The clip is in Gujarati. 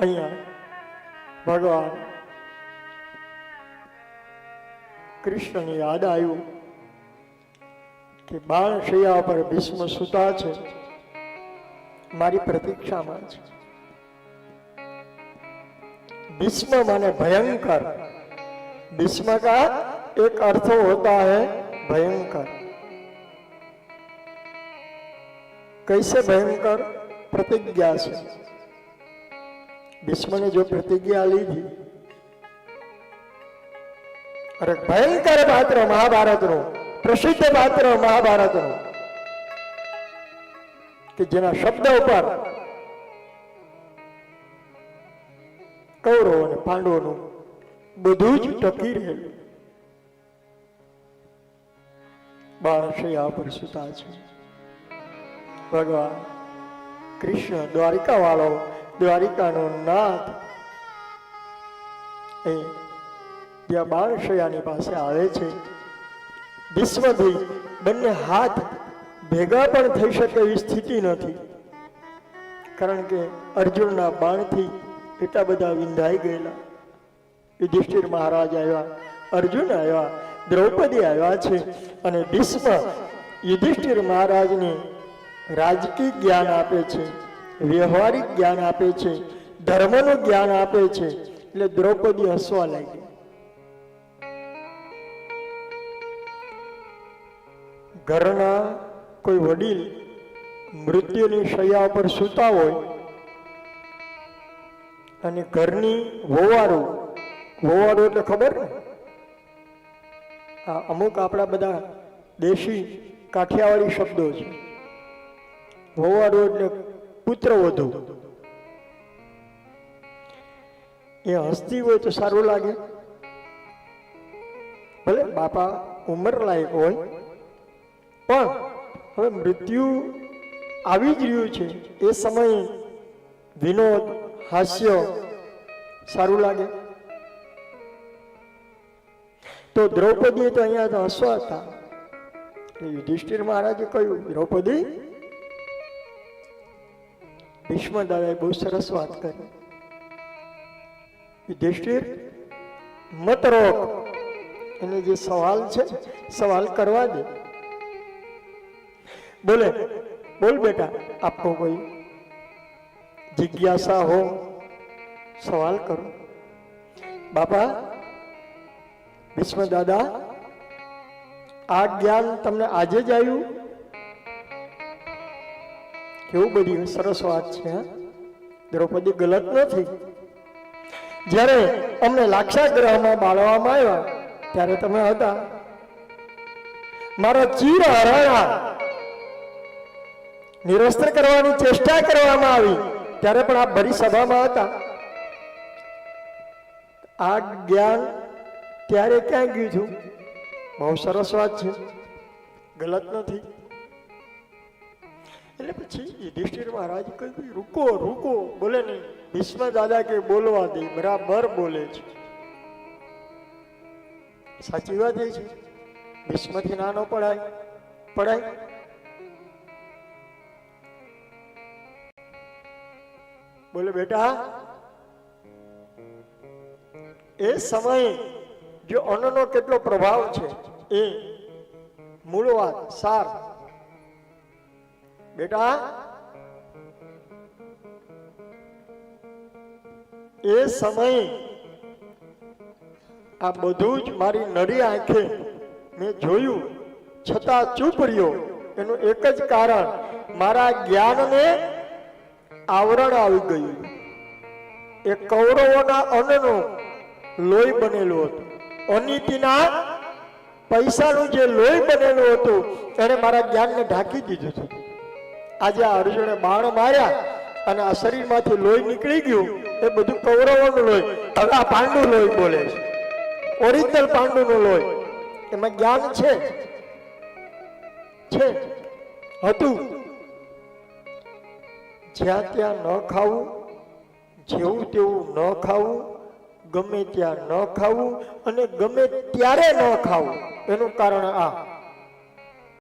અહીંયા ભગવાન કૃષ્ણની યાદ આવ્યું કે બાણ શૈયા પર ભીષ્મ સૂતા છે, મારી પ્રતીક્ષામાં છે। भीष्म माने भयंकर, भीष्म का एक अर्थ होता है भयंकर। कैसे भयंकर? प्रतिज्ञा से। भीष्म ने जो प्रतिज्ञा ली थी, और भयंकर पात्र महाभारत नो, प्रसिद्ध पात्र महाभारत नो, कि जेना शब्द पर कौरव અને પાંડવોનું બધું જ ટકી રહેલું બાણશૈયા પર સૂતા છે ભગવાન કૃષ્ણ, દ્વારિકા વાળો, દ્વારિકાનો નાથ, એ જ્યાં બાણશૈયાની પાસે આવે છે, ભીષ્મથી બંને હાથ ભેગા પણ થઈ શકે એવી સ્થિતિ નથી, કારણ કે અર્જુનના બાણથી એટલા બધા વિંધાઈ ગયેલા। યુધિષ્ઠિર મહારાજ આવ્યા, અર્જુન આવ્યા, દ્રૌપદી આવ્યા છે, અને ભીષ્મ યુધિષ્ઠિર મહારાજને રાજકીય જ્ઞાન આપે છે, વ્યવહારિક જ્ઞાન આપે છે, ધર્મનું જ્ઞાન આપે છે, એટલે દ્રૌપદી હસવા લાગી। ઘરના કોઈ વડીલ મૃત્યુની શૈયા પર સૂતા હોય અને ઘરની વોવારું, વોવારું એટલે ખબર ને, આ અમુક આપણા બધા દેશી કાઠિયાવાડી શબ્દો છે। વોવારું એટલે પુત્રવધુ। એ હસતી હોય તો સારું લાગે, ભલે બાપા ઉંમર લાયક હોય, પણ હવે મૃત્યુ આવી જ રહ્યું છે, એ સમયે વિનોદ, હાસ્ય સારું લાગે? તો દ્રૌપદીએ તો અહીંયા તો હસવા હતા। યુધિષ્ઠિર મહારાજે કહ્યું, દ્રૌપદી, ભીષ્મ દાદાએ બહુ સરસ વાત કરી, યુધિષ્ઠિર મત રોક, એને જે સવાલ છે સવાલ કરવા દે। બોલે, બોલ બેટા, આપકો કોઈ जिज्ञासा हो, सवाल करो। बापा भीष्म दादा, आ ज्ञान तमने आज ज आव्युं? केवुं बधी सरस वात छे। द्रौपदी गलत नथी। ज्यारे अमने लाक्षागृहमां बाळवामां आव्या त्यारे तमे हता, मारा चीर हरणा निरस्त्र करवानी चेष्टा करवामां आवी ત્યારે પણ આપ ભરી સભામાં હતા। આ જ્ઞાન ત્યારે ક્યાં ગયું છું? બહુ સરસ વાત છે, ગલત નથી। એટલે પછી યુધિષ્ઠિર મહારાજ કહ્યું, રૂકો રૂકો, બોલે નહીં। ભીષ્મ દાદા કે બોલવા દે, બરાબર બોલે છે, સાચી વાત એ છે। ભીષ્મથી નાનો પડાય, પડાય? बोले बेटा, ए समय जो अन्ननो केटलो प्रभाव छे, ए मूल वात, सार। बेटा, ए समय आ बधुं ज मारी नरी आंखे मैं जोयुं छतां चूप रह्यो। एनुं एक ज कारण, मारा ज्ञान ने आवरण આવી ગયું। એ કૌરવોના અન્નનું લોહી બનેલું હતું, અનીતિના પૈસાનું જે લોહી બનેલું હતું, એને મારા જ્ઞાનને ઢાંકી દીધું હતું। આજે આ અર્જુને બાણ માર્યા અને આ શરીરમાંથી લોહી નીકળી ગયું, એ બધું કૌરવોનું લોહી, હવે આ પાંડુ લોહી બોલે છે, ઓરિજિનલ પાંડુનું લોહી। એમાં જ્ઞાન છે, હતું। જ્યાં ત્યાં ન ખાવું, જેવું તેવું ન ખાવું, ગમે ત્યાં ન ખાવું, અને ગમે ત્યારે ન ખાવું। એનું કારણ આ